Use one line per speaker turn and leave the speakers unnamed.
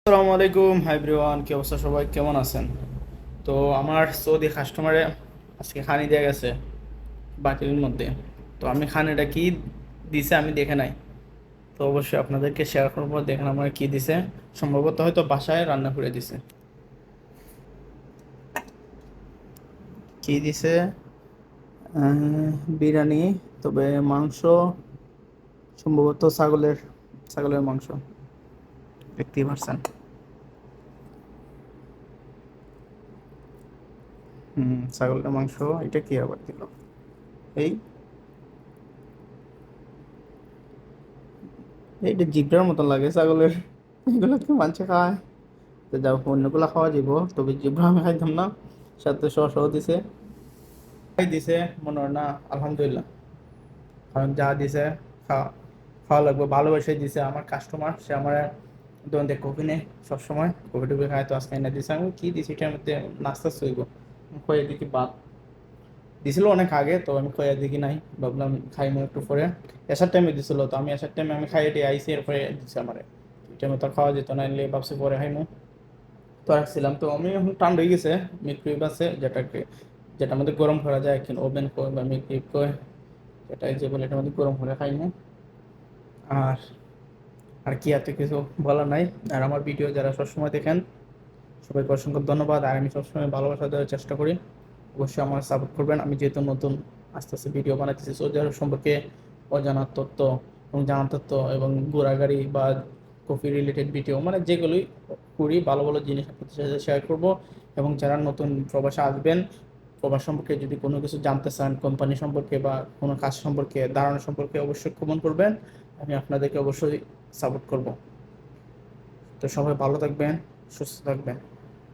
আসসালামু আলাইকুম, hi everyone. কি অবস্থা, সবাই কেমন আছেন? তো আমার সৌদি কাস্টমারে আজকে খানি দিয়ে গেছে বাটির মধ্যে। তো আমি খানিটা কি দিছে আমি দেখে নাই, তো অবশ্যই আপনাদেরকে শেয়ার করবো। দেখেন আমার কি দিছে। সম্ভবত হয়তো বাসায় রান্না করে দিছে। কি দিছে? বিরিয়ানি, তবে মাংস সম্ভবত ছাগলের মাংস, দেখতেই পারছেন। ছাগলের মাংস। এটা কি আবার দিল? এই এইটা জিব্রার মতন লাগে ছাগলের। এগুলো কি মানছে খায়? তো যাও, অন্যগুলো খাওয়া যাব, তবে জিব্রা আমি খাইতাম না। সাথে সহ দিছে, খাই দিছে। মনে হয় না, আলহামদুলিল্লাহ। কারণ যা দিছে খাওয়া খাওয়া লাগবে, ভালোবেসে দিছে। আমার কাস্টমার, সে আমার দোকান থেকে কফি নেই সবসময়, কফি টফি খায়, তো আজকে এনে দিছে। আমি কি দিছি এটার মধ্যে? নাস্তা চইব, খয়ে দেখি ভাত দিছিল অনেক আগে, তো আমি খয়ে দেখি নাই, ভাবলাম খাইমু একটু পরে। এসার টাইমে দিছিল, তো আমি এসার টাইমে আমি খাই দিয়ে আইসি, এরপরে দিচ্ছে আমার। এই টাইমে তো আর খাওয়া যেত না, এলে ভাবছি পরে খাইমু। তো রাখছিলাম, তো আমি এখন ঠান্ডা হয়ে গেছে। মিক্রোওয়েভ আছে, যেটার মধ্যে গরম করা যায়, কিন্তু ওভেন কয় বা মিক্রোওয়েভ কয়, যেটা যে বলে এটার মধ্যে গরম করে খাইমু। আর আর কি, এত কিছু বলার নাই। আর আমার ভিডিও যারা সবসময় দেখেন, সবাইকে অসংখ্য ধন্যবাদ। আর আমি সবসময় ভালোবাসা দেওয়ার চেষ্টা করি, অবশ্যই আমার সাপোর্ট করবেন। আমি যেহেতু নতুন আস্তে আস্তে ভিডিও বানাতেছি সৌদি আরব সম্পর্কে, অজানা তথ্য এবং জানার তথ্য এবং ঘোরাঘুরি বা কফি রিলেটেড ভিডিও, মানে যেগুলোই করি, ভালো ভালো জিনিস আপনাদের সাথে শেয়ার করব। এবং যারা নতুন প্রবাসে আসবেন, প্রবাস সম্পর্কে যদি কোনো কিছু জানতে চান, কোম্পানি সম্পর্কে বা কোনো কাজ সম্পর্কে, ধারণা সম্পর্কে, অবশ্যই কমেন্ট করবেন। আমি আপনাদেরকে অবশ্যই সাপোর্ট করব। তো সবাই ভালো থাকবেন, সুস্থ থাকবেন।